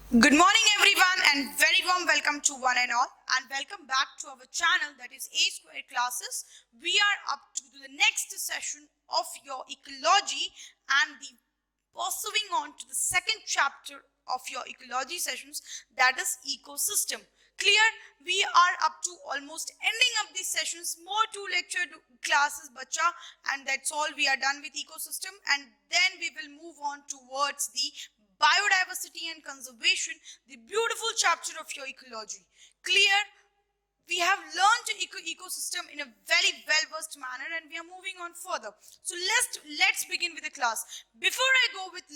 Good morning everyone and very warm welcome to one and all, and welcome back to our channel, that is A Square Classes. We are up to the next session of your ecology and the pursuing on to the second chapter of your ecology sessions, that is ecosystem. Clear? We are up to almost ending of these sessions, more 2 lecture classes bacha, and that's all. We are done with ecosystem, and then we will move on towards the biodiversity and conservation, the beautiful chapter of your ecology. Clear? We have learned ecosystem in a very well-versed manner, and we are moving on further. So let's begin with the class. Before I go with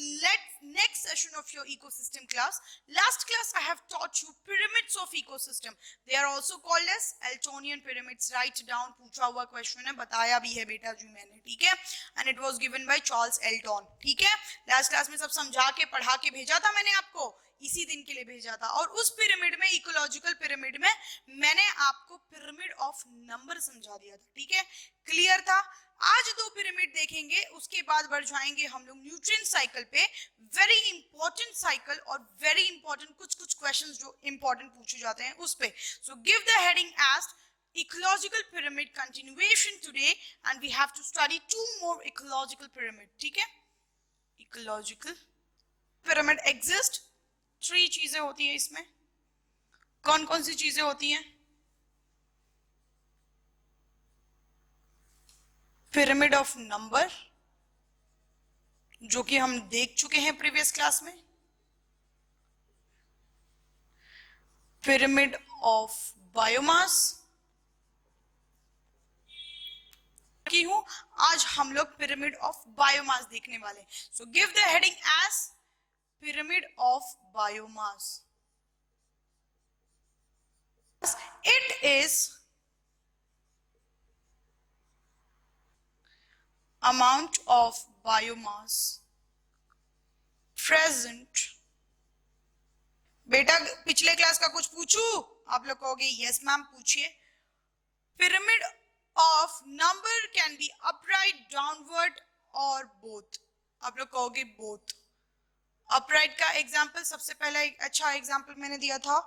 next session of your ecosystem class, last class I have taught you pyramids of ecosystem. They are also called as Eltonian pyramids. Write down, पूछा हुआ question है, बताया भी है बेटा जी मैंने, ठीक है? And it was given by Charles Elton, ठीक है? Last class में सब समझा के पढ़ा के भेजा था मैंने आपको, इसी दिन के लिए भेजा था। और उस पिरामिड में, इकोलॉजिकल पिरामिड में, मैंने आपको पिरामिड ऑफ नंबर समझा दिया था, ठीक है? क्लियर था? आज 2 पिरामिड देखेंगे, उसके बाद बढ़ जाएंगे हम लोग न्यूट्रिएंट साइकिल पे। वेरी इंपॉर्टेंट साइकिल और वेरी इंपॉर्टेंट कुछ क्वेश्चंस जो इंपॉर्टेंट पूछे जाते हैं उस पे। So give the heading as ecological pyramid continuation today, and we have to study 2 more ecological pyramid, ठीक है? ecological pyramid exist, 3 चीजें होती है इसमें। कौन कौन सी चीजें होती हैं? पिरामिड ऑफ नंबर, जो कि हम देख चुके हैं प्रीवियस क्लास में। पिरामिड ऑफ बायोमास की हूं, आज हम लोग पिरामिड ऑफ बायोमास देखने वाले। सो give the heading as pyramid of biomass. It is amount of biomass present। बेटा पिछले क्लास का कुछ पूछू? आप लोग कहोगे यस मैम पूछिए। Pyramid of number can be upright, downward और बोथ। आप लोग कहोगे बोथ। अपराइट का एग्जांपल सबसे पहला एक अच्छा एग्जांपल मैंने दिया था,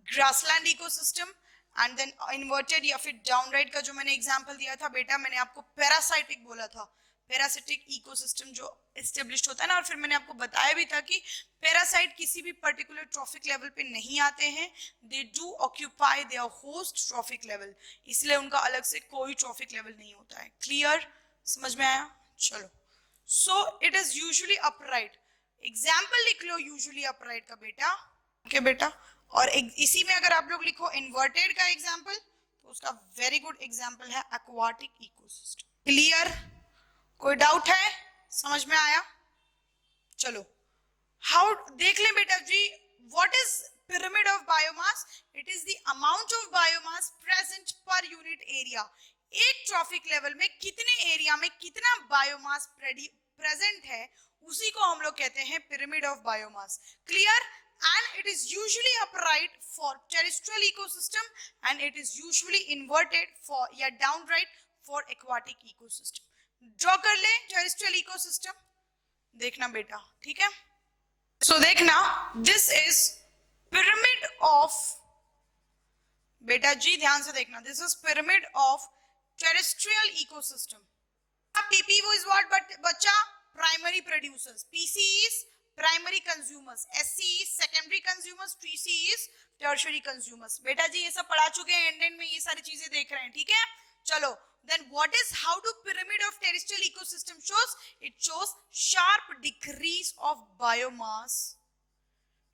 grassland ecosystem. And then inverted या फिर डाउनराइट का जो मैंने एग्जांपल दिया था बेटा, मैंने आपको पैरासाइटिक बोला था। पैरासिटिक इकोसिस्टम जो एस्टेब्लिश होता है ना, और फिर मैंने आपको बताया भी था कि पैरासाइट किसी भी पर्टिकुलर ट्रॉफिक लेवल पे नहीं आते हैं, they do occupy there host trophic level, इसलिए उनका अलग से कोई ट्रॉफिक लेवल नहीं होता है। क्लियर? समझ में आया? चलो। So it is usually upright. Example लिख लो यूजुअली अपराइट का बेटा, ओके बेटा। और इसी में अगर आप लोग लिखो इन्वर्टेड का एग्जाम्पल, तो उसका वेरी गुड एग्जाम्पल है एक्वाटिक इकोसिस्टम। क्लियर? कोई डाउट है? समझ में आया? चलो, हाउ देख लें बेटा जी। What is pyramid of biomass? It is the amount of biomass present per unit area. एक ट्रॉफिक लेवल में कितने एरिया में कितना बायोमास प्रेजेंट है, उसी को हम लोग कहते हैं pyramid of biomass. Clear? And it is usually upright for terrestrial ecosystem, and it is usually inverted for या downright for aquatic ecosystem. Draw कर ले terrestrial ecosystem, देखना बेटा, ठीक है? So देखना, this is pyramid of, बेटा जी ध्यान से देखना, this is pyramid of terrestrial ecosystem. PPO is what बच्चा? Primary producers. PC is primary consumers, SC is secondary consumers, TC is tertiary consumers. बेटा जी ये सब पढ़ा चुके हैं, एंड में ये सारी चीजें देख रहे हैं, ठीक है? चलो, then what is, how do pyramid of terrestrial ecosystem shows? It shows sharp decrease of biomass,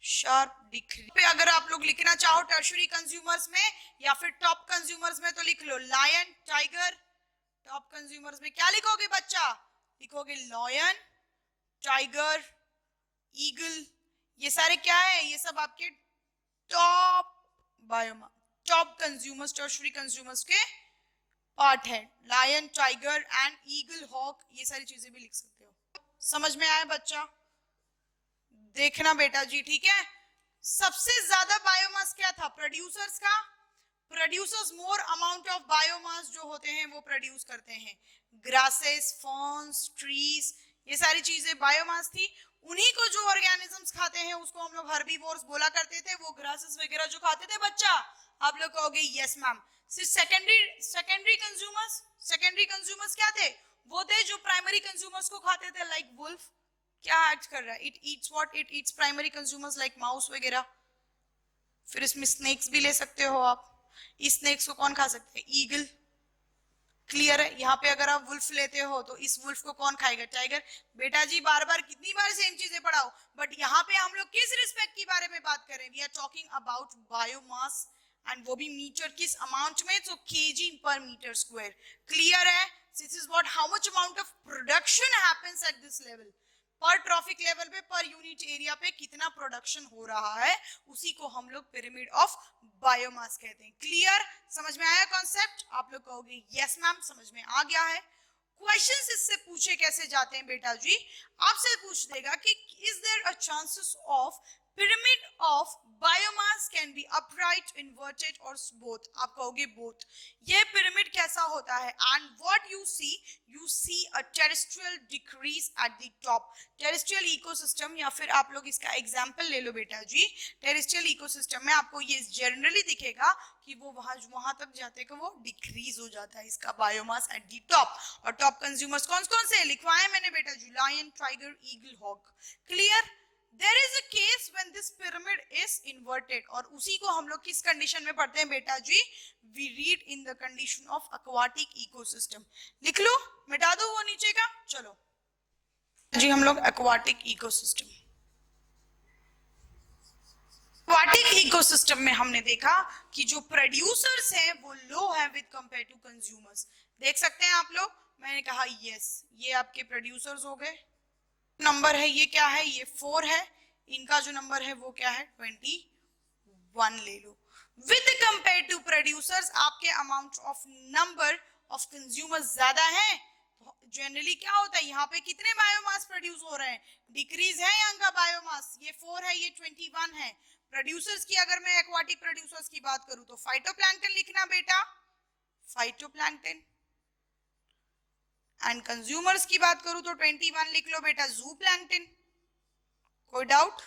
sharp decrease। पे अगर आप लोग लिखना चाहो टर्शियरी कंज्यूमर्स में या फिर टॉप कंज्यूमर्स में, तो लिख लो लायन, टाइगर। टॉप कंज्यूमर्स में क्या लिखोगे बच्चा? लिखोगे लायन, टाइगर, ईगल। ये सारे क्या है? ये सब आपके top biomass, top consumers, tertiary consumers के पार्ट है। Lion, tiger and eagle, hawk, ये सारी चीजें भी लिख सकते हो। समझ में आया बच्चा? देखना बेटा जी, ठीक है? सबसे ज्यादा बायोमास क्या था? प्रोड्यूसर्स का। Producers more amount of biomass जो होते हैं वो प्रोड्यूस करते हैं। ग्रासेस, फॉर्न्स, ट्रीज, ये सारी चीजें बायोमास थी। उन्हीं को जो ऑर्गेनिजम्स खाते हैं उसको हम लोग हर्बीवोर्स बोला करते थे, वो ग्रासेस वगैरह जो खाते थे बच्चा, आप लोग कहोगे यस मैम। सिर्फ सेकेंडरी कंज्यूमर्स क्या थे, वो थे जो प्राइमरी कंज्यूमर्स को खाते थे, लाइक वुल्फ क्या एक्ट कर रहा है, it eats what, it eats primary consumers like mouse वगैरह। फिर इसमें स्नेक्स भी ले सकते हो आप, इस स्नेक्स को कौन खा सकते हैं, ईगल। क्लियर है, यहाँ पे अगर आप वुल्फ लेते हो तो इस वुल्फ को कौन खाएगा, टाइगर। बेटा जी बार बार कितनी बार सेम चीजें पढ़ाओ, बट यहाँ पे हम लोग किस रिस्पेक्ट के बारे में बात करें, we are talking about biomass, and वो भी मीटर किस अमाउंट में, तो KG per meter square. Clear है, this is what, how much amount of production happens at this level, per trophic level पे पर यूनिट एरिया पे कितना production हो रहा है, उसी को हम लोग पिरामिड ऑफ बायोमास कहते हैं। क्लियर, समझ में आया कॉन्सेप्ट, आप लोग कहोगे यस मैम समझ में आ गया है। क्वेश्चंस इससे पूछे कैसे जाते हैं बेटा जी, आपसे पूछ देगा कि is there a chances of pyramid of biomass can be upright, inverted or both, आप कहोगे both। ये pyramid कैसा होता है, and what you see a terrestrial decrease at the top, terrestrial ecosystem, या फिर आप लोग इसका एग्जाम्पल ले लो बेटा जी, terrestrial ecosystem में आपको ये जनरली दिखेगा कि वो वहां तक जाते कि वो डिक्रीज हो जाता है इसका बायोमास एट दी टॉप। और टॉप कंज्यूमर्स कौन कौन से लिखवाए मैंने बेटा जी, lion, tiger, eagle, hawk. Clear, there is a case when this pyramid is inverted, और उसी को हम लोग किस कंडीशन में पढ़ते हैं बेटा जी, we read in the condition of aquatic ecosystem। लिख लो, मिटा दो वो नीचे का, चलो जी हम लोग aquatic ecosystem। aquatic ecosystem में हमने देखा कि जो प्रोड्यूसर्स हैं वो लो है विद कंपेयर टू कंज्यूमर्स। देख सकते हैं आप लोग, मैंने कहा यस, ये आपके प्रोड्यूसर्स हो गए, नंबर है ये क्या है, ये 4 है, इनका जो नंबर है वो क्या है 21 ले लो। विद कंपेयर टू प्रोड्यूसर्स आपके amount of number of consumers ज्यादा है, तो जनरली क्या होता है, यहाँ पे कितने बायोमास प्रोड्यूस हो रहे हैं, डिक्रीज है यहाँ का बायोमास, ये 4 है ये 21 है। प्रोड्यूसर्स की अगर मैं एक्वाटिक प्रोड्यूसर्स की बात करूं तो फाइटोप्लैंक्टन लिखना बेटा, फाइटोप्लैंक्टन, एंड कंज्यूमर्स की बात करूं तो 21 लिख लो बेटा, जू प्लैंक्टन। कोई डाउट,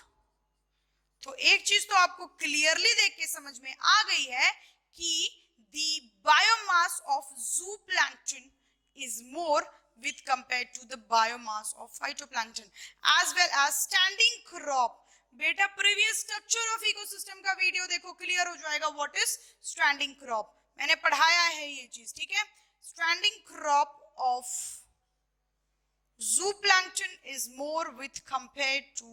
तो एक चीज तो आपको क्लियरली देख के समझ में आ गई है कि the biomass of zooplankton is more with compared to the biomass of phytoplankton, as well as standing crop। बेटा प्रीवियस स्ट्रक्चर ऑफ इकोसिस्टम का वीडियो देखो, क्लियर हो जाएगा व्हाट इज स्टैंडिंग क्रॉप, मैंने पढ़ाया है ये चीज, ठीक है। Standing crop of zooplankton is more with compared to,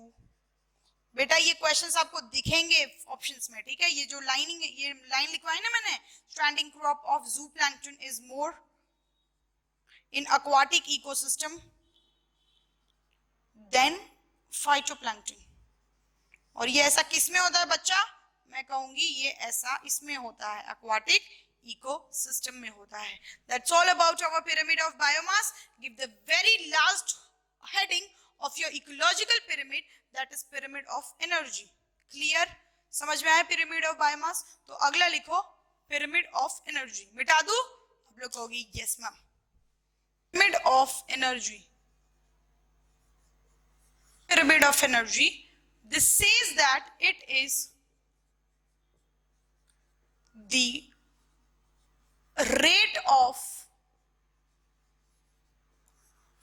बेटा ये क्वेश्चंस आपको दिखेंगे ऑप्शंस में, ठीक है। ये जो लाइनिंग है, ये लाइन लिखवाई ना मैंने, standing crop of zooplankton is more in aquatic ecosystem than phytoplankton। और ये ऐसा किस में होता है बच्चा, मैं कहूंगी ये ऐसा इसमें होता है, aquatic ecosystem में होता है। That's all about our pyramid of biomass। Give the very last heading of your ecological pyramid, that is pyramid of energy। Clear, समझ में आया pyramid of biomass, तो अगला लिखो pyramid of energy। मिटा दूं, आप लोग कहोगे yes ma'am. pyramid of energy, pyramid of energy, this says that it is the rate of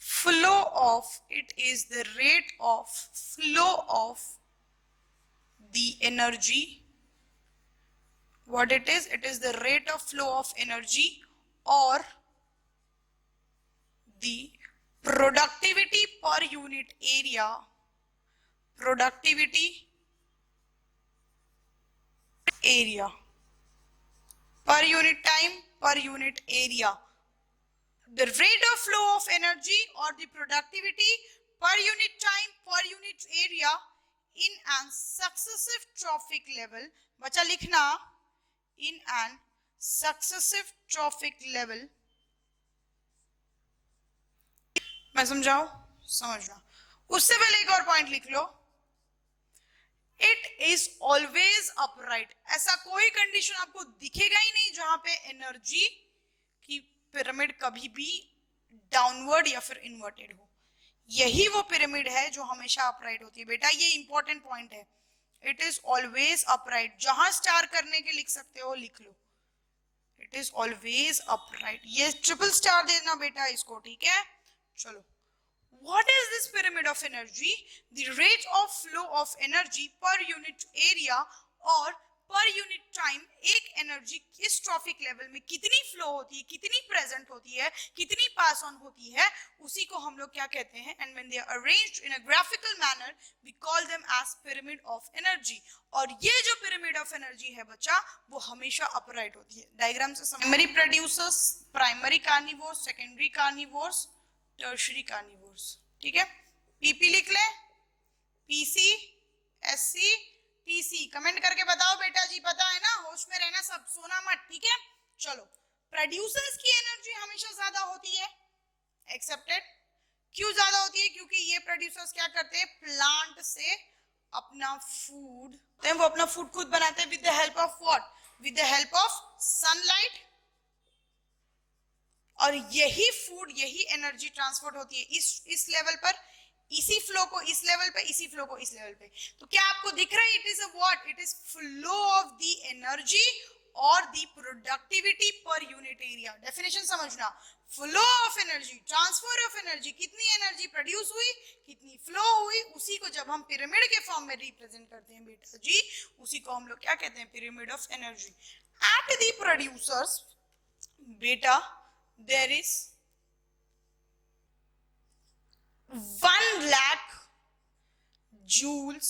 flow of, it is the rate of flow of the energy, what it is the rate of flow of energy or the productivity per unit area, productivity area per unit time per unit area, the rate of flow of energy or the productivity per unit time per unit area in an successive trophic level। बच्चा लिखना in an successive trophic level, मैं समझाऊं, समझना। उससे पहले एक और point लिख लो, इट इज ऑलवेज अपराइट। ऐसा कोई कंडीशन आपको दिखेगा ही नहीं जहां पे एनर्जी की पिरामिड कभी भी डाउनवर्ड या फिर इन्वर्टेड हो। यही वो पिरामिड है जो हमेशा अपराइट होती है बेटा, ये इंपॉर्टेंट पॉइंट है। इट इज ऑलवेज अपराइट, जहां स्टार करने के लिख सकते हो लिख लो, इट इज ऑलवेज अपराइट। ये ट्रिपल स्टार देना बेटा इसको, ठीक है। चलो, what is this pyramid of energy? The rate of flow of energy per unit area और पर यूनिट टाइम एक एनर्जी इस ट्रॉफिक लेवल में कितनी फ्लो होती है, कितनी प्रेजेंट होती है, कितनी पास ऑन होती है, उसी को हम लोग क्या कहते हैं, and when they are arranged in a graphical manner we call them as pyramid of energy. और ये जो पिरामिड ऑफ एनर्जी है बच्चा, वो हमेशा अपराइट होती है। डायग्राम से primary producers, primary carnivores, secondary carnivores, tertiary carnivores, ठीक है। पीपी लिख ले, पीसी, एससी, टीसी। कमेंट करके बताओ बेटा जी, पता है ना, होश में रहना सब, सोना मत, ठीक है। चलो, प्रोड्यूसर्स की एनर्जी हमेशा ज्यादा होती है, एक्सेप्टेड। क्यों ज्यादा होती है? क्योंकि ये प्रोड्यूसर्स क्या करते हैं, प्लांट से अपना फूड, वो अपना फूड खुद बनाते हैं with the help of what, with the help of sunlight. और यही फूड, यही एनर्जी ट्रांसफर होती है इस लेवल पर, इसी फ्लो को इस लेवल पे, इसी फ्लो को इस लेवल पे। तो क्या आपको दिख रहा है, it is a what, it is flow of the energy और the productivity per unit area. Definition समझना, flow of energy, transfer of energy, कितनी एनर्जी प्रोड्यूस हुई, कितनी फ्लो हुई, उसी को जब हम पिरामिड के फॉर्म में रिप्रेजेंट करते हैं बेटा जी, उसी को हम लोग क्या कहते हैं, pyramid of energy. At the producers बेटा there is 1 lakh joules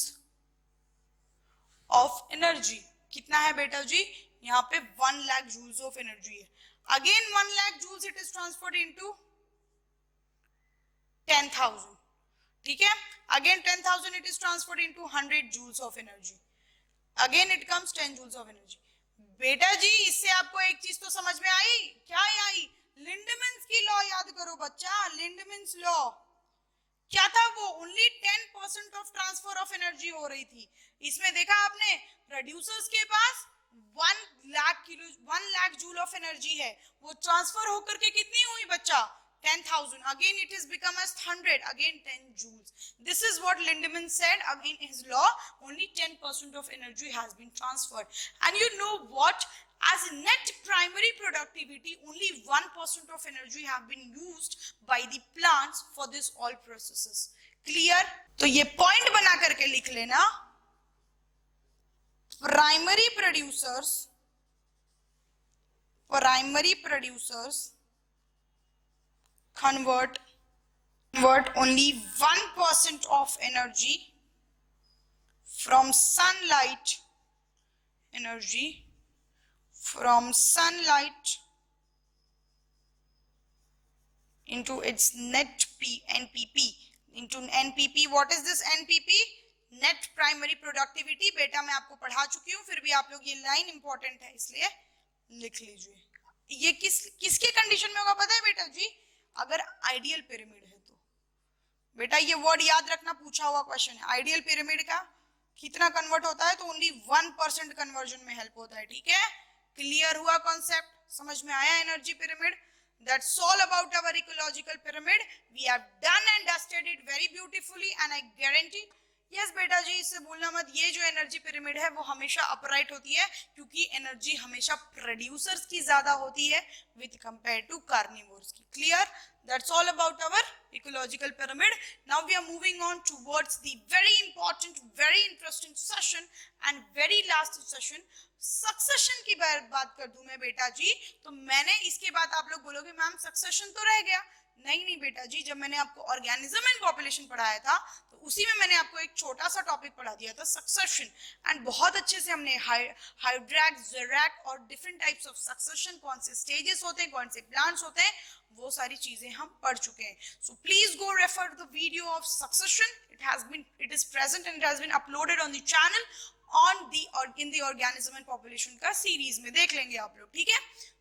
of energy। कितना है बेटा जी, यहाँ पे 1 lakh joules of energy है। Again 1 lakh joules it is transferred into 10,000, ठीक है। Again 10,000 it is transferred into 100 joules of energy, again it comes 10 joules of energy। बेटा जी इससे आपको एक चीज तो समझ में आई, क्या आई, लिंडमैन्स की लॉ याद करो बच्चा, लिंडमैन्स लॉ क्या था, वो only 10% of transfer of energy हो रही थी। इसमें देखा आपने, प्रोड्यूसर्स के पास 1 लाख जूल ऑफ एनर्जी है, वो ट्रांसफर होकर के कितनी हुई बच्चा, 10,000, again it is become as 100, again 10 joules। This is what Lindemann said, in his law only 10% of energy has been transferred। And you know what, as net primary productivity only 1% of energy have been used by the plants for this all processes। Clear? तो ये point बना करके लिख लेना, primary producers convert only 1% of energy from sunlight into its net NPP into NPP। what is this NPP? Net primary productivity. बेटा मैं आपको पढ़ा चुकी हूँ, फिर भी आप लोग, ये लाइन इंपॉर्टेंट है इसलिए लिख लीजिए। ये किसके कंडीशन में होगा पता है बेटा जी, अगर आइडियल पिरामिड है तो। बेटा ये वर्ड याद रखना, पूछा हुआ क्वेश्चन है, आइडियल पिरामिड का कितना कन्वर्ट होता है, तो ओनली 1% कन्वर्जन में हेल्प होता है, ठीक है। क्लियर हुआ कॉन्सेप्ट, समझ में आया energy pyramid? That's all about our ecological pyramid। We have done and dusted it very beautifully and I guarantee, yes बेटा जी इससे भूलना मत, ये जो एनर्जी पिरामिड है वो हमेशा अपराइट होती है, क्योंकि एनर्जी हमेशा प्रोड्यूसर्स की ज्यादा होती है विद कंपेयर टू कार्निवोर्स की। Clear? That's all about our ecological pyramid। Now we are moving on towards the very important, very interesting session and very last session, succession की बात कर दूं मैं बेटा जी, तो मैंने इसके बाद आप लोग बोलोगे मैम सक्सेशन तो रह गया। नहीं बेटा जी, जब मैंने आपको ऑर्गेनिज्म एंड पॉपुलेशन पढ़ाया था तो उसी में मैंने आपको एक छोटा सा टॉपिक पढ़ा दिया था, सक्सेशन। एंड बहुत अच्छे से हमने हाइड्रैक, ज़ेरैक और डिफरेंट टाइप्स ऑफ सक्सेशन, कौन से स्टेजेस होते हैं, कौन से प्लांट्स होते हैं, वो सारी चीजें हम पढ़ चुके हैं। So please go refer the video of succession, it is present and it has been uploaded on the channel on the in the organism and population का सीरीज में देख लेंगे आप लोग, ठीक है।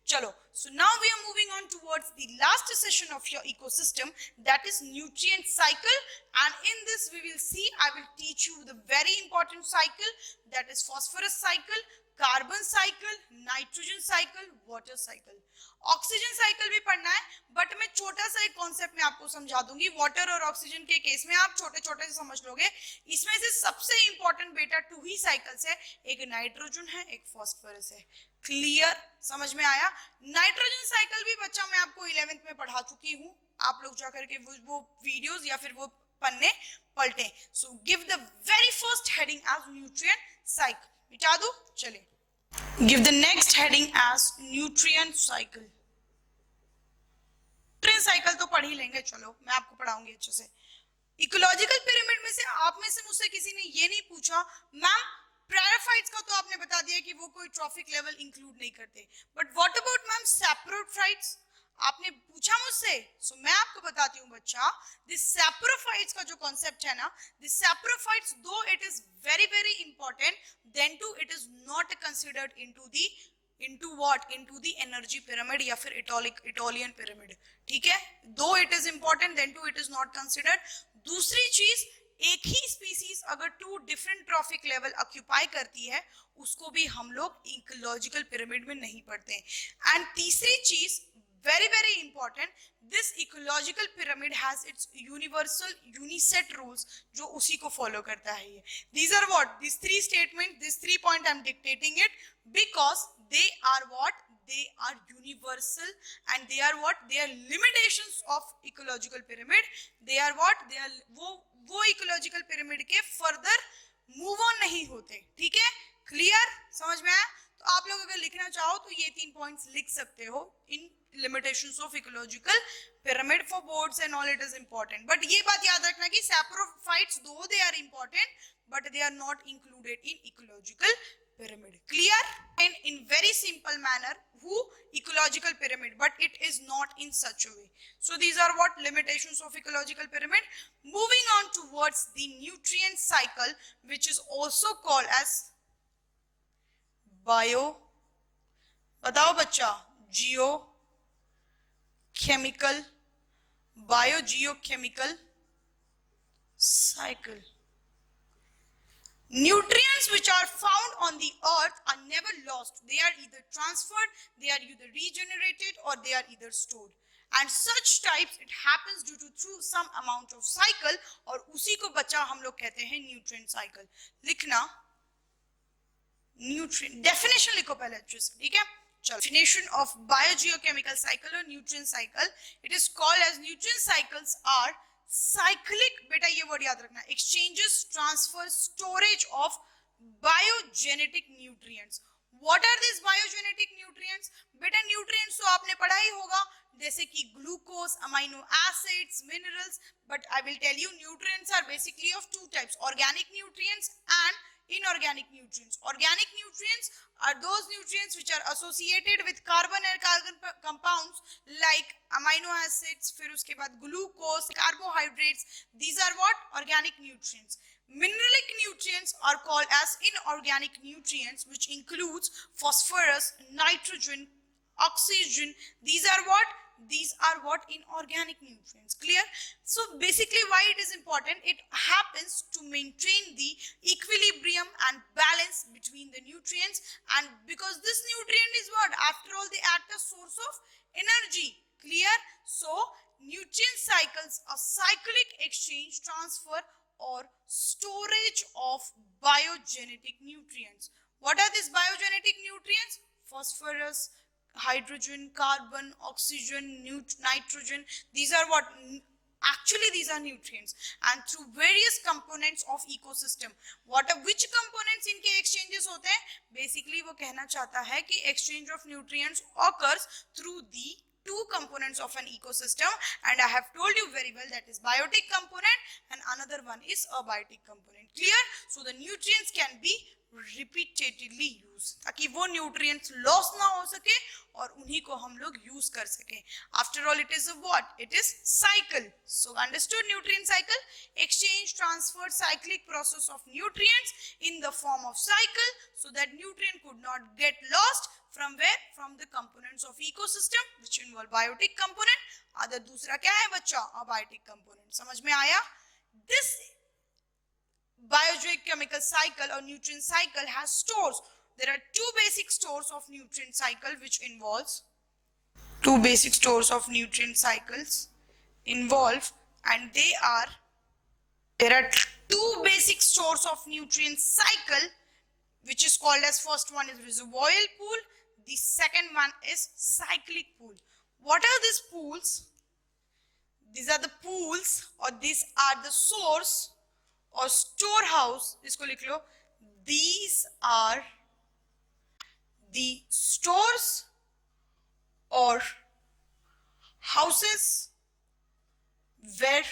चलो, so now we are moving on towards the last session of your ecosystem, that is nutrient cycle, and in this we will see, I will teach you the very important cycle, that is phosphorus cycle, carbon cycle, nitrogen cycle, water cycle. Oxygen cycle भी पढ़ना है, but मैं छोटे छोटा सा एक concept मैं आपको समझा दूंगी। वाटर और ऑक्सीजन के केस में आप छोटे छोटे से समझ लोगे। इसमें से सबसे इंपॉर्टेंट बेटा 2 ही साइकिल्स है, एक नाइट्रोजन है, एक फॉस्फोरस है। क्लियर, समझ में आया? नाइट्रोजन साइकिल भी बच्चा मैं आपको 11th में पढ़ा चुकी हूँ, आप लोग जाकर के वो वीडियोस या फिर वो पन्ने पलटे। So give the very first heading as nutrient cycle. मिटा दो, चले। Give the next heading as nutrient cycle. Nutrient cycle तो पढ़ ही लेंगे, चलो मैं आपको पढ़ाऊंगी अच्छे से। इकोलॉजिकल पिरामिड में से आप में से मुझसे किसी ने ये नहीं पूछा मैम ब्रायोफाइट्स का तो आपने बता दिया कि वो कोई ट्रॉफिक लेवल इंक्लूड नहीं करते, but what about ma'am saprophytes, आपने पूछा मुझसे। सो मैं आपको बताती हूँ बच्चा, दिस सैप्रोफाइट्स का जो कॉन्सेप्ट है ना, this saprophytes though it is very very important, then too it is not considered into what, into the energy pyramid या फिर इटोलियन pyramid, ठीक है? Though it is important, then too it is not considered. दूसरी चीज, एक ही species अगर 2 different trophic level occupy करती है उसको भी हम लोग इकोलॉजिकल पिरामिड में नहीं पढ़ते। एंड तीसरी चीज very very important, this ecological pyramid has its universal uniset rules जो उसी को follow करता है ये। These are what, these 3 statements, these 3 point I'm dictating it because they are what, they are universal and they are what, they are limitations of ecological pyramid, they are what, they are वो ecological pyramid के further move on नहीं होते, ठीक है? Clear, समझ में आया? तो आप लोग अगर लिखना चाहो तो ये 3 पॉइंट्स लिख सकते हो। इन limitations of ecological pyramid for boards and all, it is important, but ये बात याद रखना कि saprophytes though they are important but they are not included in ecological pyramid. Clear? And in very simple manner, who ecological pyramid, but it is not in such a way. So these are what limitations of ecological pyramid. Moving on towards the nutrient cycle, which is also called as bio, बताओ बच्चा, जियो chemical, biogeochemical cycle. Nutrients which are found on the earth are never lost. They are either transferred, they are either regenerated, or they are either stored. And such types it happens due to through some amount of cycle, और उसी को बच्चा हम लोग कहते हैं nutrient cycle. लिखना nutrient definition लिखो पहले अच्छे से, ठीक है? Definition of biogeochemical cycle or nutrient cycle, it is called as nutrient cycles are cyclic, बेटा ये वर्ड याद रखना, exchanges, transfer, storage of biogenetic nutrients. What are these biogenetic nutrients? बेटा nutrients तो आपने पढ़ा ही होगा, जैसे कि glucose, amino acids, minerals, but I will tell you nutrients are basically of 2 types, organic nutrients and inorganic nutrients. Organic nutrients are those nutrients which are associated with carbon and carbon compounds like amino acids, फिर उसके बाद glucose, carbohydrates. These are what? Organic nutrients. Mineralic nutrients are called as inorganic nutrients, which includes phosphorus, nitrogen, oxygen. These are what? These are what? Inorganic nutrients. Clear? So basically why it is important, it happens to maintain the equilibrium and balance between the nutrients, and because this nutrient is what, after all they act as source of energy. Clear? So nutrient cycles are cyclic exchange, transfer or storage of biogenetic nutrients. What are these biogenetic nutrients? Phosphorus, hydrogen, carbon, oxygen, nitrogen. These are what? Actually these are nutrients, and through various components of ecosystem. Which components इनके exchanges होते हैं? Basically वो कहना चाहता है कि exchange of nutrients occurs through the 2 components of an ecosystem, and I have told you very well that is biotic component and another one is abiotic component. Clear? So the nutrients can be repeatedly used ताकि वो nutrients loss ना हो सके और उन्हीं को हम लोग use कर सके. After all, it is a what? It is cycle. So understood nutrient cycle? Exchange, transfer, cyclic process of nutrients in the form of cycle, so that nutrient could not get lost. From where? From the components of ecosystem which involve biotic component. Other दूसरा क्या है बच्चा? Abiotic component. समझ में आया? This biogeochemical cycle or nutrient cycle has stores. There are 2 basic stores of nutrient cycle which involves 2 basic stores of nutrient cycles. involve, and there are two basic source of nutrient cycle, which is called as, first one is reservoir pool, the second one is cyclic pool. What are these pools? These are the pools, or these are the source or storehouse. इसको लिख लो. These are the stores or houses where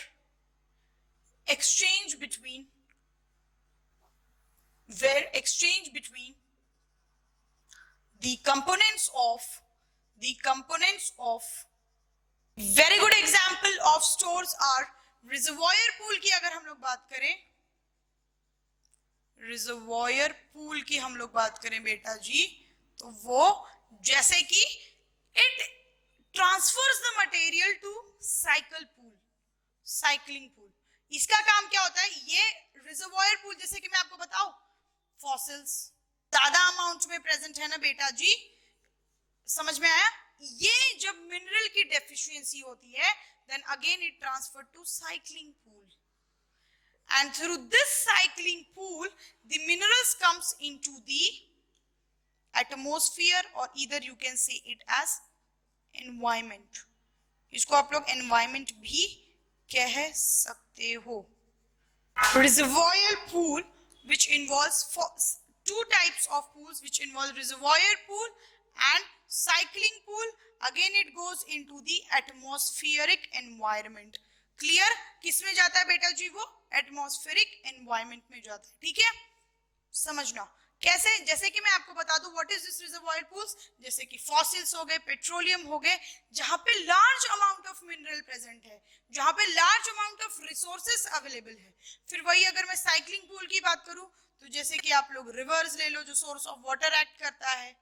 exchange between the components of very good example of stores are reservoir pool की अगर हम लोग बात करें, reservoir pool की हम लोग बात करें बेटा जी, तो वो जैसे कि it transfers the material to cycle pool, cycling pool. इसका काम क्या होता है? ये रिजर्वॉयर पूल, जैसे कि मैं आपको बताऊं, फॉसिल्स ज्यादा अमाउंट में प्रेजेंट है ना बेटा जी, समझ में आया? ये जब मिनरल की डेफिशिएंसी होती है, then again it transfer to cycling pool, and through this cycling pool the minerals comes into the atmosphere, or either you can say it as environment. इसको आप लोग environment भी कह सकते हो. Reservoir pool, which involves two types of pools, which involve reservoir pool and cycling pool. Again it goes into the atmospheric environment. Clear? किस में जाता है बेटा जी? वो एटमॉस्फेरिक एनवायरनमेंट में जाता है. ठीक है, समझना कैसे? जैसे कि मैं आपको बता दूं what is this reservoir pools. जैसे कि फॉसिल्स हो गए, पेट्रोलियम हो गए, जहां पे large amount of mineral present है, जहां पे large amount of resources available है. फिर वही अगर मैं साइक्लिंग पूल की बात करूं, तो जैसे कि आप लोग रिवर्स ले लो, जो सोर्स ऑफ वाटर एक्ट करता है.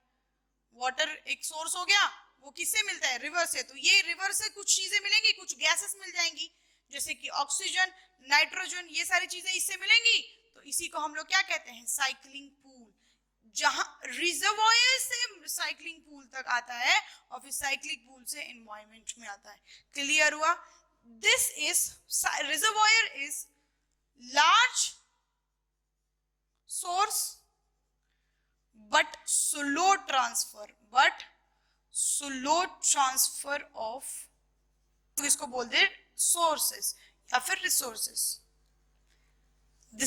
वाटर एक सोर्स हो गया, वो किससे मिलता है? रिवर से. तो ये रिवर से कुछ चीजें मिलेंगी, कुछ गैसेस मिल जाएंगी, जैसे कि ऑक्सीजन, नाइट्रोजन, ये सारी चीजें इससे मिलेंगी. तो इसी को हम लोग क्या कहते हैं? Cycling pool. जहां रिजर्वॉयर से साइक्लिंग पूल तक आता है, और फिर साइक्लिंग पूल से एनवायरनमेंट में आता है. क्लियर हुआ? This is reservoir is large source but slow transfer of, इसको बोल दे सोर्सेस या फिर resources. The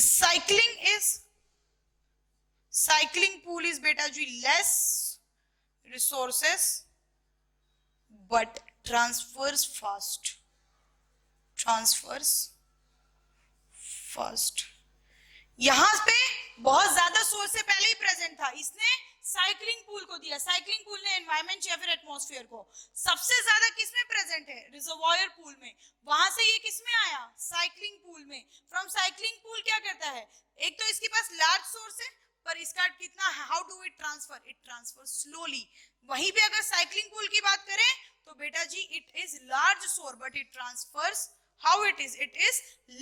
cycling pool is बेटा जी less resources but transfers fast. यहां पे बहुत ज्यादा सोर्स से पहले ही प्रेजेंट था, इसने साइक्लिंग पूल को दिया. साइक्लिंग पूल ने एनवायरनमेंट या फिर एटमॉस्फेयर को. सबसे ज्यादा किसमें प्रेजेंट है? रिजर्वॉयर पूल में. वहां से ये किसमें आया? साइक्लिंग पूल में. फ्रॉम साइक्लिंग पूल क्या करता है? एक तो इसके पास लार्ज सोर्स है, पर इसका कितना है? How do it transfer? It transfer slowly. वहीं पे अगर साइक्लिंग पूल की बात करें, तो बेटा जी it is large source but it transfers. How it is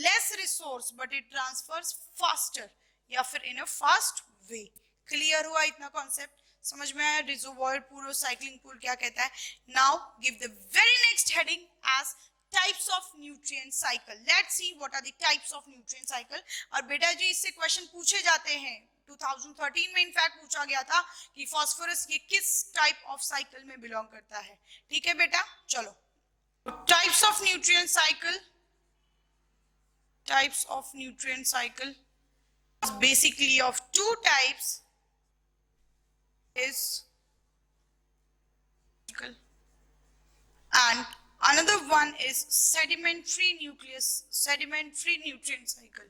less resource but it transfers faster, या फिर in a fast way. Clear हुआ इतना कॉन्सेप्ट? समझ में आया? रिजर्वॉयर पूल और साइक्लिंग पूल क्या कहता है? Now give the very next heading as types of nutrient cycle. Let's see what are the types of nutrient cycle. और बेटा जी इससे क्वेश्चन पूछे जाते हैं. 2013 में इनफैक्ट पूछा गया था कि फास्फोरस ये किस टाइप ऑफ साइकिल में बिलोंग करता है. ठीक है बेटा, चलो. Types of nutrient cycle is basically of two types is and another one is sedimentary nutrient cycle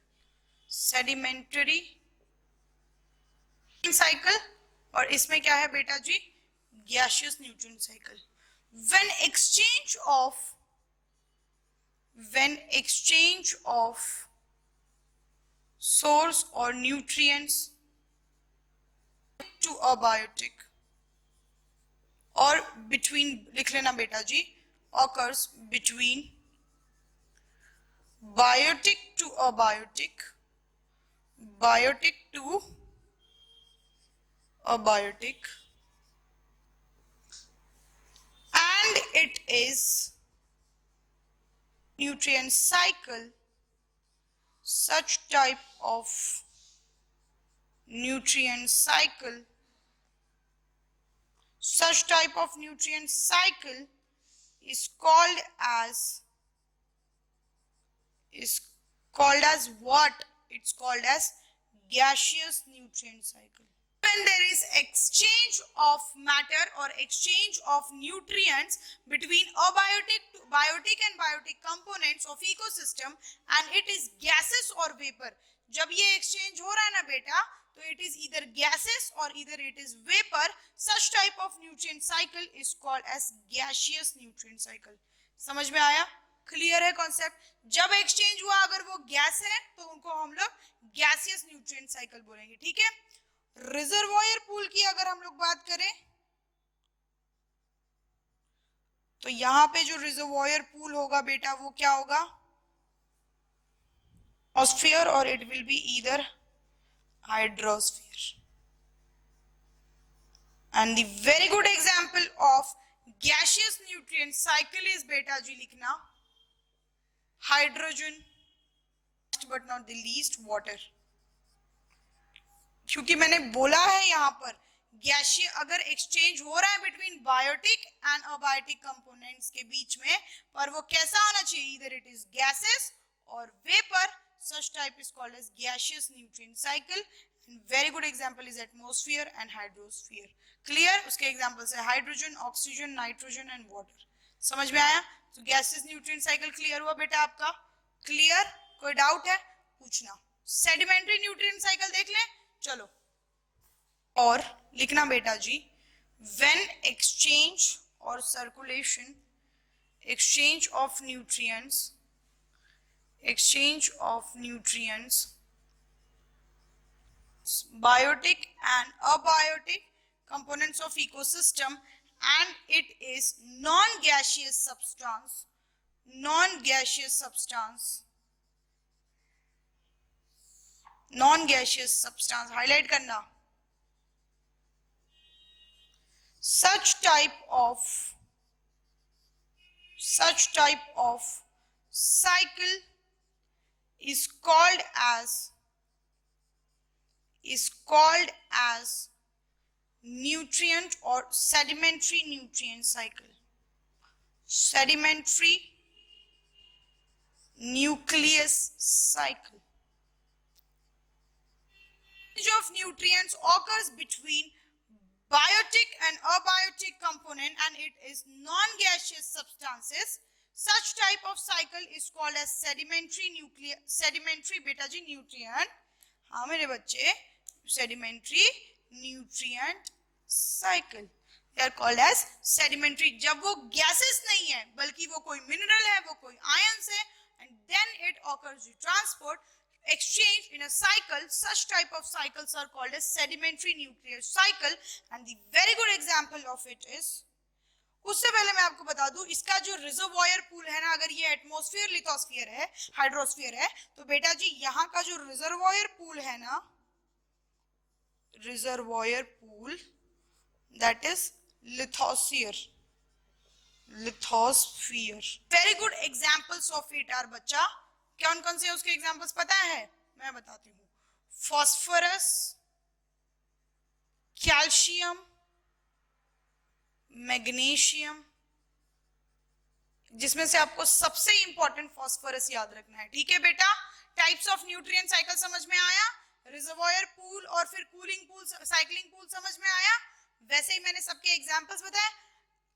और इसमें क्या है बेटा जी? gaseous nutrient cycle. When exchange of source or nutrients to a biotic or between, लिख लेना बेटा जी, occurs between biotic to abiotic and it is nutrient cycle, such type of nutrient cycle, such type of nutrient cycle is called as what? It's called as gaseous nutrient cycle. When there is exchange of matter or exchange of nutrients between biotic and biotic components of ecosystem and it is gases or vapor. जब ये exchange हो रहा है ना बेटा, तो it is either gases or either it is vapor. Such type of nutrient cycle is called as gaseous nutrient cycle. समझ में आया? क्लियर है कॉन्सेप्ट? जब एक्सचेंज हुआ अगर वो गैस है तो उनको हम लोग गैसियस न्यूट्रिएंट साइकिल बोलेंगे. ठीक है. रिजर्वॉयर पूल की अगर हम लोग बात करें तो यहां पे जो रिजर्वॉयर पूल होगा बेटा वो क्या होगा? एटमॉस्फेयर और it will be either hydrosphere. And the very good example of gaseous nutrient cycle is बेटा जी लिखना hydrogen, but not the least water. क्योंकि मैंने बोला है यहां पर गैसीय अगर एक्सचेंज हो रहा है between biotic and abiotic components के बीच में, पर वो कैसा आना चाहिए? ईदर इट इज गैसेस और vapour. Such type is called as gaseous nutrient cycle. Very good example is atmosphere and hydrosphere. Clear? उसके एग्जांपल्स है hydrogen, oxygen, nitrogen and water. समझ में आया? तो गैसियस न्यूट्रिएंट साइकिल क्लियर हुआ बेटा आपका? क्लियर? कोई डाउट है? पूछना. सेडिमेंट्री न्यूट्रिएंट साइकिल देख लें. चलो और लिखना बेटा जी व्हेन एक्सचेंज और circulation, exchange of nutrients biotic and abiotic components of ecosystem and it is non-gaseous substance highlight करना. such type of cycle is called as nutrient or sedimentary nutrient cycle. Sedimentary nucleus cycle. Exchange of nutrients occurs between biotic and abiotic component and it is non-gaseous substances. Such type of cycle is called as sedimentary beta ji nutrient. हाँ मेरे बच्चे, sedimentary nutrient cycle. They are called as sedimentary. जब वो gases नहीं है बल्कि वो कोई mineral है, वो कोई ions है, and then it occurs the transport exchange in a cycle. Such type of cycles are called as sedimentary nuclear cycle and the very good example of it is, उससे पहले मैं आपको बता दूं इसका जो रिजर्वॉयर पूल है ना, अगर ये एटमॉस्फेयर, लिथोस्फीयर है, हाइड्रोस्फीयर है, तो बेटा जी यहाँ का जो रिजर्वॉयर पूल है ना, reservoir pool that is lithosphere. Very good examples of it are बच्चा. कौन कौन से उसके एग्जांपल्स पता है? मैं बताती हूँ. फॉस्फोरस, कैल्शियम, मैग्नीशियम, जिसमें से आपको सबसे इंपॉर्टेंट फॉस्फोरस याद रखना है. ठीक है बेटा? टाइप्स ऑफ न्यूट्रिएंट साइकिल समझ में आया? रिजर्वॉयर पूल और फिर कूलिंग पूल, साइक्लिंग पूल समझ में आया? वैसे ही मैंने सबके एग्जांपल्स बताए.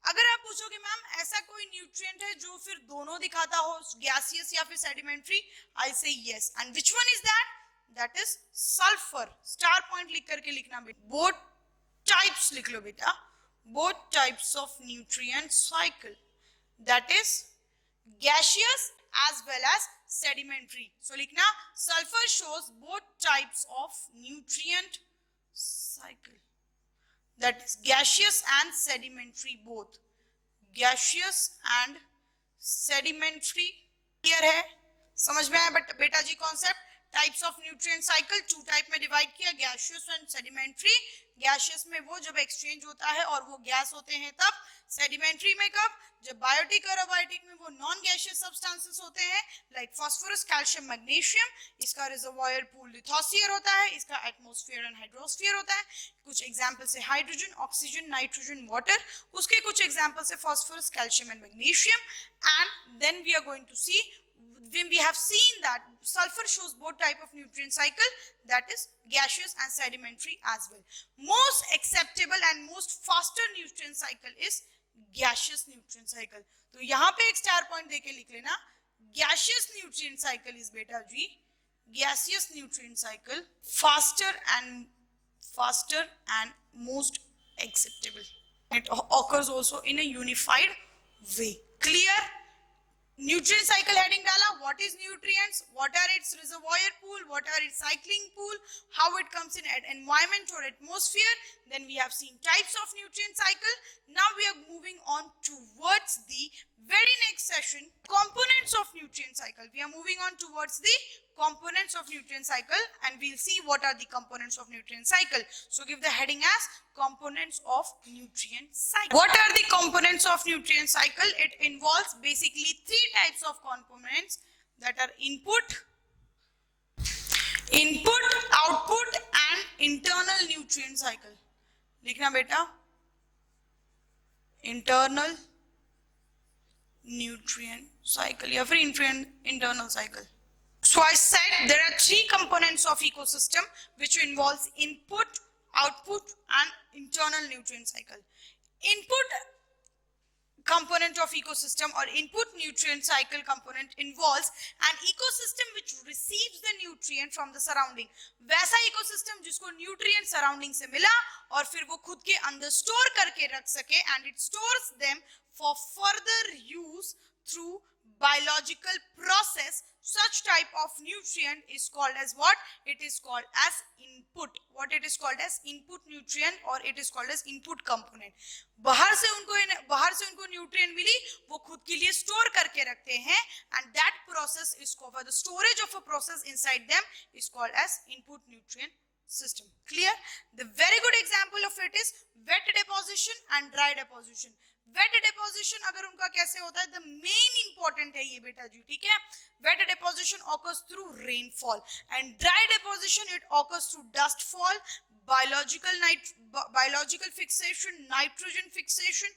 अगर आप पूछोगे मैम ऐसा कोई न्यूट्रिएंट है जो फिर दोनों दिखाता हो, गैसियस या फिर सेडिमेंट्री, आई से yes. And which one is that? That is sulphur. Star point लिख करके लिखना बेटा. बोथ टाइप्स लिख लो बेटा. Both types of nutrient cycle, that is gaseous as well as sedimentary. So लिखना sulfur shows both types of nutrient cycle, that is gaseous and sedimentary, both gaseous and sedimentary. Clear है? समझ में आया बेटा जी concept? Types of nutrient cycle two type में divide किया, gaseous and sedimentary. Gaseous में वो जब एक्सचेंज होता है और वो गैस होते हैं तब. सेडिमेंट्री में कब? जब बायोटिक और अबायोटिक में वो नॉन गैसियस गैशियस सब्सटेंसेस होते हैं लाइक फास्फोरस, कैल्शियम, मैग्नीशियम. इसका रिजर्वॉयर पूल लिथोस्फीयर होता है, इसका एटमॉस्फेयर एंड हाइड्रोस्फीयर होता है. कुछ एग्जांपल्स है हाइड्रोजन, ऑक्सीजन, नाइट्रोजन, वाटर. उसके कुछ एग्जांपल्स है phosphorus, calcium and magnesium. And then we are going to see, when we have seen that sulfur shows both type of nutrient cycle, that is gaseous and sedimentary as well. Most acceptable and most faster nutrient cycle is gaseous nutrient cycle. तो यहाँ पे एक star point देके लिख लेना, gaseous nutrient cycle is बेटा जी, gaseous nutrient cycle faster and most acceptable. It occurs also in a unified way. Clear? Nutrient cycle heading डाला. What is nutrients? What are its reservoir pool? What are its cycling pool? How it comes in environment or atmosphere? Then we have seen types of nutrient cycle. Now we are moving on towards the very next session, components of nutrient cycle. We are moving on towards the components of nutrient cycle, and we'll see what are the components of nutrient cycle. So give the heading as components of nutrient cycle. What are the components of nutrient cycle? It involves basically three types of components, that are input, output and internal nutrient cycle. लिखना बेटा, internal nutrient cycle या फिर internal cycle. So I said there are three components of ecosystem which involves input, output and internal nutrient cycle. Input component of ecosystem or input nutrient cycle component involves an ecosystem which receives the nutrient from the surrounding. वैसा ecosystem जिसको nutrient surrounding से मिला और फिर वो खुद के अंदर store करके रख सके, and it stores them for further use through biological process. Such type of nutrient is called as what? It is called as input. What it is called as? Input nutrient, or it is called as input component. बाहर से उनको nutrient मिली, वो खुद के लिए store करके रखते हैं, and that process is called, the storage of a process inside them is called as input nutrient system. Clear? The very good example of it is wet deposition and dry deposition. Wet deposition अगर उनका कैसे होता है, the main important है ये बेटा जी, ठीक है. Wet deposition occurs through rainfall and dry deposition it occurs through dust fall, biological fixation, nitrogen fixation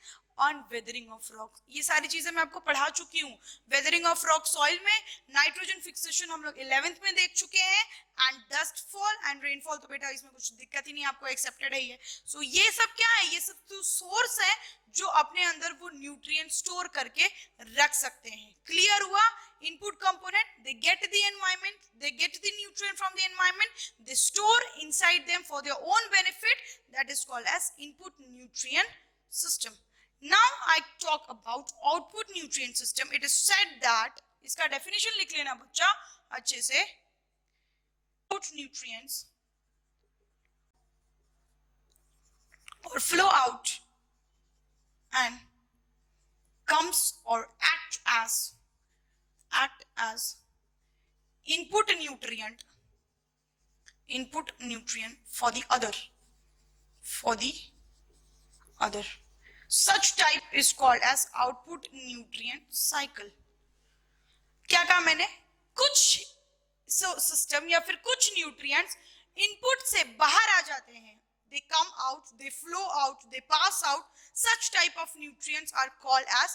on weathering of rock. ये सारी चीजें मैं आपको पढ़ा चुकी हूँ. वेदरिंग ऑफ रॉक सॉइल में नाइट्रोजन फिक्सेशन हम लोग 11th में देख चुके हैं, and dust fall and rainfall तो बेटा इसमें कुछ दिक्कत ही नहीं, आपको एक्सेप्टेड है ये. सो ये सब क्या है, ये सब तो सोर्स है जो अपने अंदर वो न्यूट्रिएंट स्टोर करके रख सकते हैं. क्लियर हुआ? Input component, they get the environment, they get the nutrient from the environment, they store inside them for their own benefit, that is called as input nutrient system. Now I talk about output nutrient system. It is said that, इसका definition लिख लेना बच्चा अच्छे से. Output nutrients or flow out and comes or act as input nutrient for the other. Such type is called as output nutrient cycle. क्या कहा मैंने? कुछ सिस्टम या फिर कुछ न्यूट्रिएंट्स इनपुट से बाहर आ जाते हैं. They come out, they flow out, they pass out. Such type of nutrients are called as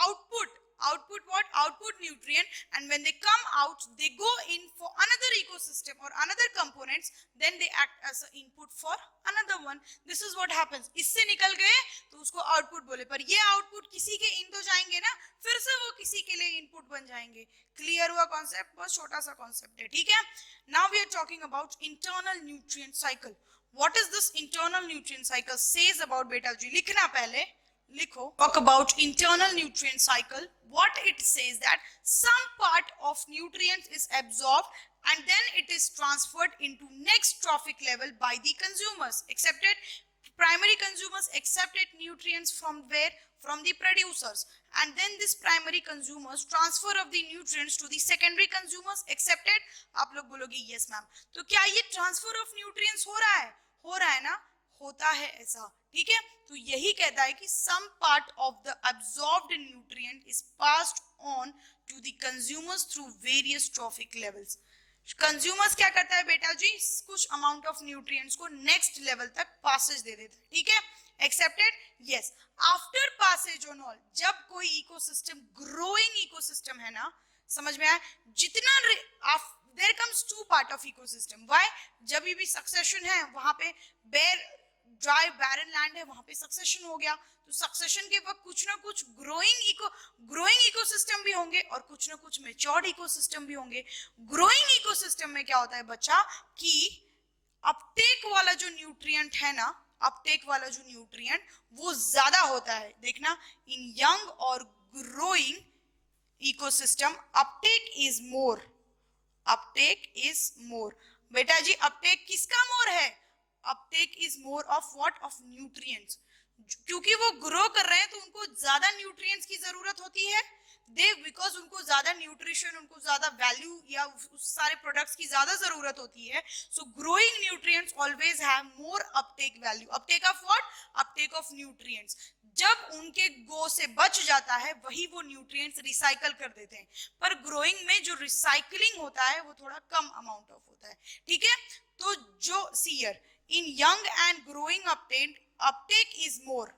output. Output what? Output nutrient. And when they come out, they go in for another ecosystem or another components. Then they act as an input for another one. This is what happens. इससे निकल गए तो उसको output बोले, पर ये output किसी के इन तो जाएंगे ना, फिर से वो किसी के लिए input बन जाएंगे. Clear हुआ concept? बहुत छोटा सा concept है, ठीक है. Now we are talking about internal nutrient cycle. What is this internal nutrient cycle says about beta जी? लिखना पहले लिखो. Talk about internal nutrient cycle. What it says that some part of nutrients is absorbed and then it is transferred into next trophic level by the consumers. Accepted? Primary consumers accepted nutrients from where? From the producers, and then this primary consumers transfer of the nutrients to the secondary consumers. Accepted? आप लोग बोलोगे yes ma'am. तो क्या ये transfer of nutrients हो रहा है? हो रहा है ना? होता है ऐसा, ठीक है. तो यही कहता है कि some part of the absorbed nutrient is passed on to the consumers through various trophic levels. Consumers क्या करता है बेटा जी, कुछ अमाउंट ऑफ न्यूट्रिएंट्स को नेक्स्ट लेवल तक पासेज दे देता है, ठीक है, accepted, yes. After passes on all, जब कोई इकोसिस्टम ग्रोइंग इकोसिस्टम है ना, समझ में आया, जितना there comes to part of ecosystem. Why? जब भी सक्सेशन है वहां पे ड्राई बैरन लैंड है, वहां पे सक्सेशन हो गया, तो सक्सेशन के वक्त कुछ ना कुछ ग्रोइंग इकोसिस्टम भी होंगे और कुछ ना कुछ मैच्योर्ड इकोसिस्टम भी होंगे. ग्रोइंग इकोसिस्टम में क्या होता है बच्चा कि अपटेक वाला जो न्यूट्रिएंट है ना, अपटेक वाला जो न्यूट्रिएंट वो ज्यादा होता है. देखना, इन यंग और growing ecosystem Uptake is more. Uptake is मोर. बेटा जी अपटेक किसका मोर है? Uptake is more of what? Of nutrients. क्योंकि वो ग्रो कर रहे हैं तो उनको ज्यादा न्यूट्रिएंट्स की जरूरत होती है. बिकॉज उनको ज्यादा न्यूट्रिशन, उनको ज्यादा वैल्यू या उस सारे प्रोडक्ट्स की ज्यादा जरूरत होती है. सो growing nutrients always have more Uptake value. Uptake of what? Uptake of nutrients. जब उनके गो से बच जाता है वही वो न्यूट्रिएंट्स रिसाइकल कर देते हैं. पर ग्रोइंग में जो रिसाइकलिंग होता है वो थोड़ा कम अमाउंट ऑफ होता है, ठीक है. तो जो सीयर in young and growing uptake is more.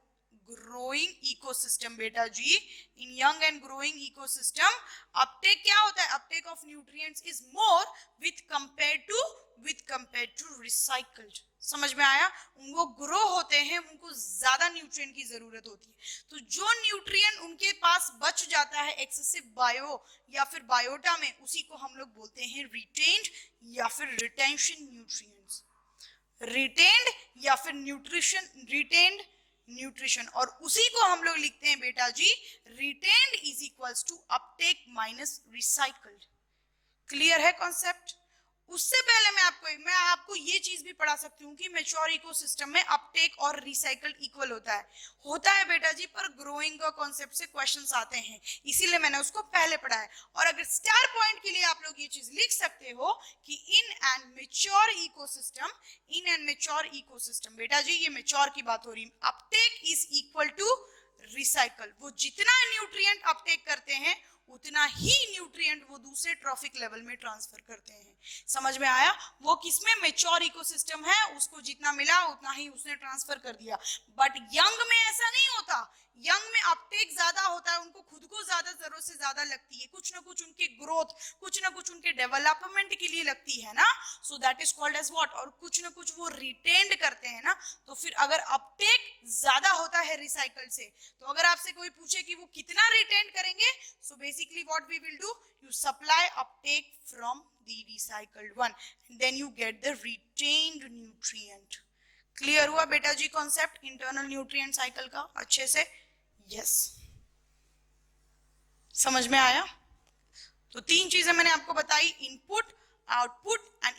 Growing ecosystem बेटा जी, in young and growing ecosystem uptake क्या होता है? Uptake of nutrients is more with compare to recycled. समझ में आया? वो ग्रो होते हैं, उनको ज्यादा न्यूट्रिएंट की जरूरत होती है. तो जो न्यूट्रिएंट उनके पास बच जाता है एक्सेसिव बायो या फिर बायोटा में, उसी को हम लोग बोलते हैं रिटेन्ड या फिर रिटेंशन न्यूट्रिएंट्स. रिटेन्ड या फिर रिटेन्ड न्यूट्रिशन, और उसी को हम लोग लिखते हैं बेटा जी retained is equals to uptake minus recycled. Clear है कॉन्सेप्ट? उससे पहले मैं आपको ये चीज भी पढ़ा सकती हूँ कि मैच्योर इकोसिस्टम में अपटेक और रिसाइकल इक्वल होता है बेटा जी. पर ग्रोइंग का कॉन्सेप्ट से क्वेश्चंस आते हैं, इसीलिए मैंने उसको पहले पढ़ा है. और अगर स्टार पॉइंट के लिए आप लोग ये चीज लिख सकते हो कि इन एंड मैच्योर इकोसिस्टम बेटा जी, ये मैच्योर की बात हो रही है, uptake is equal to recycle. वो जितना न्यूट्रिएंट अपटेक करते हैं उतना ही न्यूट्रिएंट वो दूसरे ट्रॉफिक लेवल में ट्रांसफर करते हैं. समझ में आया? वो किसमें? मैच्योर इकोसिस्टम है, उसको जितना मिला उतना ही उसने ट्रांसफर कर दिया. बट यंग में ऐसा नहीं होता. यंग में अपटेक ज्यादा होता है, उनको खुद को ज्यादा जरूरत से ज्यादा लगती है, कुछ ना कुछ उनके ग्रोथ, कुछ ना कुछ उनके डेवलपमेंट के लिए लगती है ना. So that is called as what? और कुछ ना कुछ वो रिटेन्ड करते हैं ना. तो फिर अगर अपटेक ज्यादा होता है रिसाइकल से, तो अगर आपसे कोई पूछे कि वो कितना रिटेन्ड करेंगे, so basically what we will do, you supply uptake from the recycled one and then you get the retained nutrient. Clear हुआ बेटा जी कॉन्सेप्ट इंटरनल न्यूट्रिएंट साइकिल का अच्छे से? यस, समझ में आया? तो तीन चीजें मैंने आपको बताई, input, output and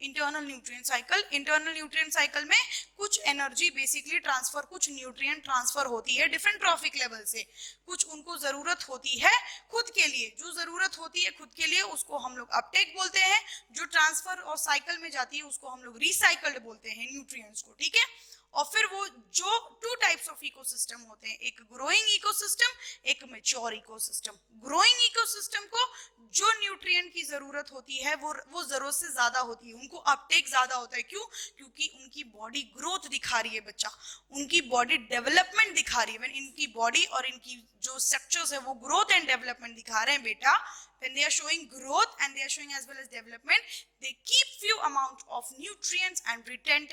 internal nutrient cycle. Internal nutrient cycle में कुछ एनर्जी बेसिकली ट्रांसफर, कुछ न्यूट्रिएंट ट्रांसफर होती है डिफरेंट ट्रॉफिक लेवल से. कुछ उनको जरूरत होती है खुद के लिए, जो जरूरत होती है खुद के लिए उसको हम लोग अपटेक बोलते हैं. जो ट्रांसफर और साइकिल में जाती है उसको हम लोग रिसाइकल्ड बोलते हैं न्यूट्रिएंट्स को, ठीक है. और फिर वो जो टू टाइप्स ऑफ इकोसिस्टम होते हैं, एक ग्रोइंग इकोसिस्टम, एक मैच्योर इकोसिस्टम. ग्रोइंग इकोसिस्टम को जो न्यूट्रिएंट की जरूरत होती है वो जरूरत से ज्यादा होती है, उनको अपटेक ज्यादा होता है. क्यों? क्योंकि उनकी बॉडी ग्रोथ दिखा रही है बच्चा, उनकी बॉडी डेवलपमेंट दिखा रही है. इनकी बॉडी और इनकी जो स्ट्रक्चर्स है वो ग्रोथ एंड डेवलपमेंट दिखा रहे हैं बेटा. when they are showing growth and they are showing as well as development, they keep few amount of nutrients and retained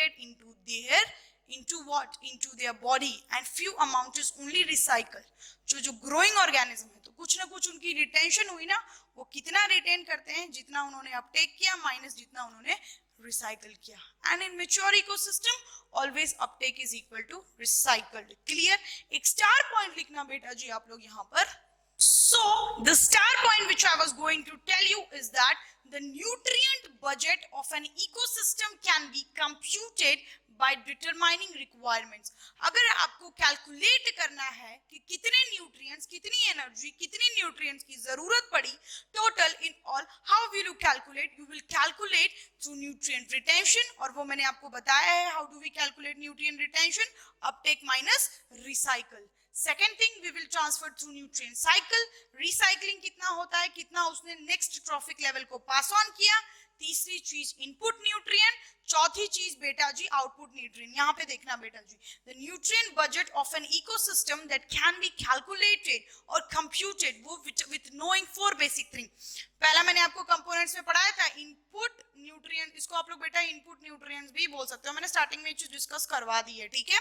into their body and few amount is only recycled. जो growing organism है तो कुछ ना कुछ उनकी retention हुई ना, वो कितना रिटेन करते हैं? जितना उन्होंने अपटेक किया माइनस जितना उन्होंने रिसाइकल किया. And in mature ecosystem always uptake is equal to recycled. Clear? एक स्टार पॉइंट लिखना बेटा जी आप लोग यहाँ पर. So the star point which I was going to tell you is that the nutrient budget of an ecosystem can be computed by determining requirements. अगर आपको calculate करना है कि कितने न्यूट्रिएंट्स, कितनी एनर्जी, कितनी न्यूट्रिएंट्स की जरूरत पड़ी total in all, how will you calculate? You will calculate through nutrient retention. और वो मैंने आपको बताया है, how do we calculate nutrient retention? Uptake minus recycle. Second thing we will transfer through nutrient cycle, recycling कितना होता है, कितना उसने नेक्स्ट ट्रॉफिक लेवल को पास ऑन किया। तीसरी चीज इनपुट न्यूट्रिएंट, चौथी चीज बेटा जी आउटपुट न्यूट्रिएंट। यहाँ पे देखना बेटा जी, the nutrient budget of an ecosystem that can be calculated और कंप्यूटेड वो with knowing four basic thing. पहला मैंने आपको कंपोनेंट्स में पढ़ाया था इनपुट न्यूट्रिएंट, इसको आप लोग बेटा इनपुट न्यूट्रिएंट्स भी बोल सकते हो, मैंने स्टार्टिंग में चीज डिस्कस करवा दी है, ठीक है।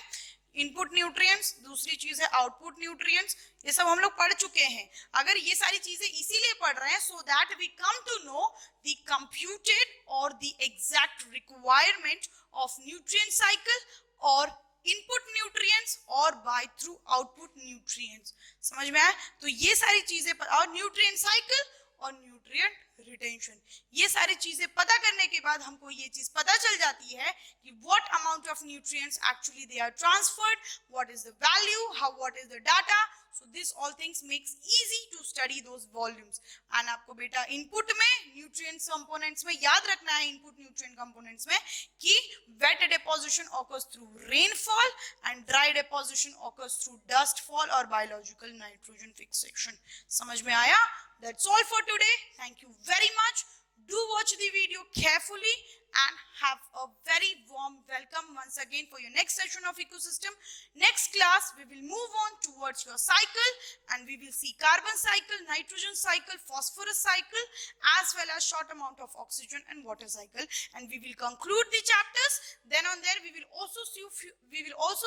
इनपुट न्यूट्रिएंट्स, दूसरी चीज है आउटपुट न्यूट्रिएंट्स, ये सब हम लोग पढ़ चुके हैं। अगर ये सारी चीजें इसीलिए पढ़ रहे हैं so that we come to know the computed और the exact requirement of nutrient cycle और इनपुट न्यूट्रिएंट्स और बाय थ्रू आउटपुट न्यूट्रिएंट्स। समझ में आया? तो ये सारी चीजें और न्यूट्रिएंट साइकिल और न्यूट्रिएंट रिटेंशन, ये सारी चीजें पता करने के बाद हमको ये चीज पता चल जाती है कि what amount of nutrients actually they are transferred, what is the value, how what is the data. So this all things makes easy to study those volumes. And आपको बेटा इनपुट में न्यूट्रिएंट्स कंपोनेंट्स में याद रखना है, input nutrient components में कि wet deposition occurs through rainfall and dry deposition occurs through dust fall और बायोलॉजिकल नाइट्रोजन फिक्सेशन। समझ में आया? That's all for today. Thank you very much. Do watch the video carefully and have a very warm welcome once again for your next session of ecosystem. Next class, we will move on towards your cycle and we will see carbon cycle, nitrogen cycle, phosphorus cycle, as well as short amount of oxygen and water cycle. And we will conclude the chapters. Then on there, we will also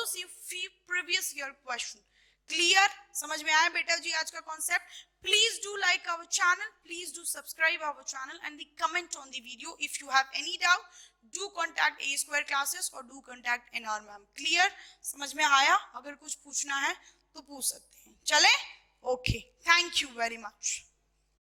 see few previous year question. Clear? समझ में आया बेटा जी आज का concept? Please do like our channel, please do subscribe our channel and comment on the video. If you have any doubt, do contact A Square Classes or do contact NR ma'am. Clear? समझ में आया? अगर कुछ पूछना है तो पूछ सकते हैं। चले? Okay. Thank you very much.